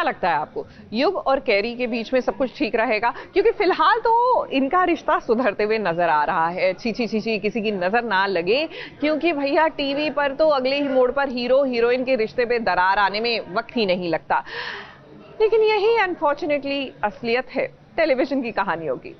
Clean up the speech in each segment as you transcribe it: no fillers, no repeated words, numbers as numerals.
क्या लगता है आपको, युग और कैरी के बीच में सब कुछ ठीक रहेगा? क्योंकि फिलहाल तो इनका रिश्ता सुधरते हुए नजर आ रहा है। छी छी छी छी किसी की नजर ना लगे, क्योंकि भैया टीवी पर तो अगले ही मोड़ पर हीरो हीरोइन के रिश्ते पे दरार आने में वक्त ही नहीं लगता। लेकिन यही अनफॉर्चुनेटली असलियत है टेलीविजन की कहानियों की।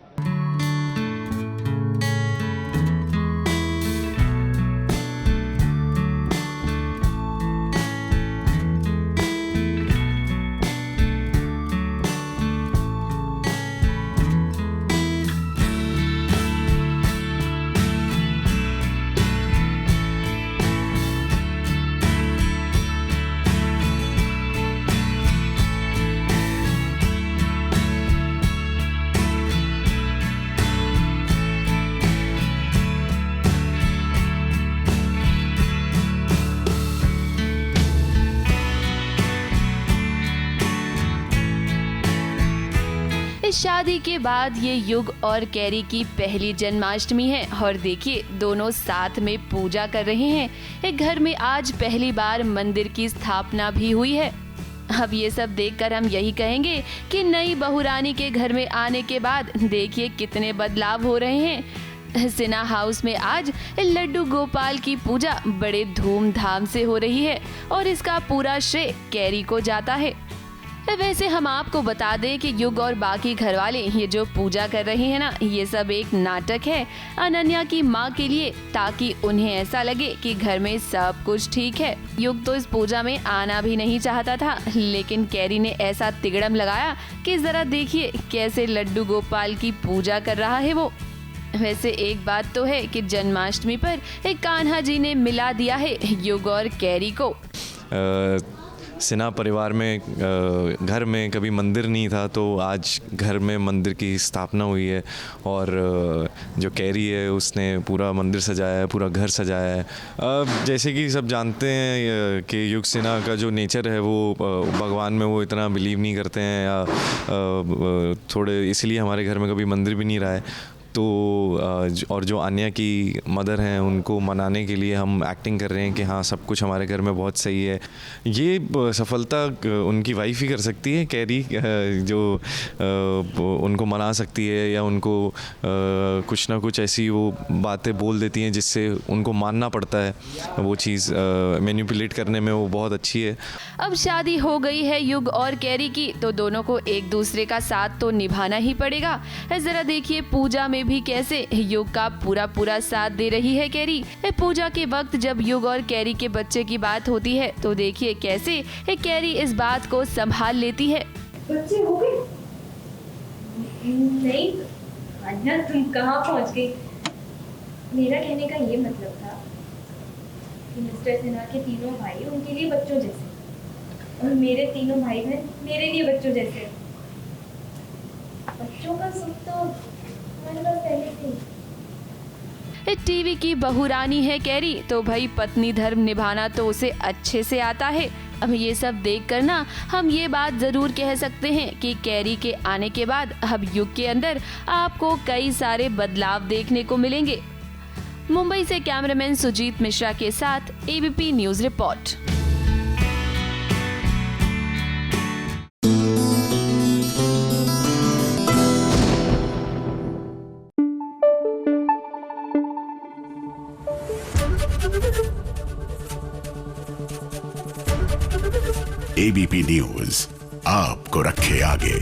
शादी के बाद ये युग और कैरी की पहली जन्माष्टमी है और देखिए दोनों साथ में पूजा कर रहे हैं। एक घर में आज पहली बार मंदिर की स्थापना भी हुई है। अब ये सब देखकर हम यही कहेंगे कि नई बहुरानी के घर में आने के बाद देखिए कितने बदलाव हो रहे हैं। सिन्हा हाउस में आज लड्डू गोपाल की पूजा बड़े धूमधाम से हो रही है और इसका पूरा श्रेय कैरी को जाता है। वैसे हम आपको बता दें कि युग और बाकी घरवाले ये जो पूजा कर रहे हैं ना, ये सब एक नाटक है अनन्या की माँ के लिए, ताकि उन्हें ऐसा लगे कि घर में सब कुछ ठीक है। युग तो इस पूजा में आना भी नहीं चाहता था, लेकिन कैरी ने ऐसा तिगड़म लगाया कि जरा देखिए कैसे लड्डू गोपाल की पूजा कर रहा है वो। वैसे एक बात तो है कि जन्माष्टमी पर एक कान्हा जी ने मिला दिया है युग और कैरी को। सिन्हा परिवार में घर में कभी मंदिर नहीं था, तो आज घर में मंदिर की स्थापना हुई है और जो कैरी है उसने पूरा मंदिर सजाया है, पूरा घर सजाया है। जैसे कि सब जानते हैं कि युग सिन्हा का जो नेचर है वो भगवान में वो इतना बिलीव नहीं करते हैं या थोड़े, इसलिए हमारे घर में कभी मंदिर भी नहीं रहा है। तो और जो अन्या की मदर हैं उनको मनाने के लिए हम एक्टिंग कर रहे हैं कि हाँ सब कुछ हमारे घर में बहुत सही है। ये सफलता उनकी वाइफ ही कर सकती है, कैरी, जो उनको मना सकती है या उनको कुछ ना कुछ ऐसी वो बातें बोल देती हैं जिससे उनको मानना पड़ता है। वो चीज़ मैनिपुलेट करने में वो बहुत अच्छी है। अब शादी हो गई है युग और कैरी की, तो दोनों को एक दूसरे का साथ तो निभाना ही पड़ेगा। जरा देखिए पूजा में भी कैसे युग का पूरा साथ दे रही है कैरी। पूजा के वक्त जब युग और कैरी के बच्चे की बात होती है तो देखिए कैसे कैरी इस बात को संभाल लेती है। बच्चे हो गए? नहीं अन्या, तुम कहाँ पहुँच गई? मेरा कहने का ये मतलब था कि मिस्टर सिन्हा के तीनों भाई उनके लिए बच्चों जैसे और मेरे तीनों भाई बहन मेरे लिए बच्चों जैसे। बच्चों का सुख तो हमारे पास पहले से ही। टीवी की बहुरानी है कैरी, तो भाई पत्नी धर्म निभाना तो उसे अच्छे से आता है। अब ये सब देखकर ना हम ये बात जरूर कह सकते हैं कि कैरी के आने के बाद अब युग के अंदर आपको कई सारे बदलाव देखने को मिलेंगे। मुंबई से कैमरामैन सुजीत मिश्रा के साथ ABP news report. ABP news आपको रखे आगे।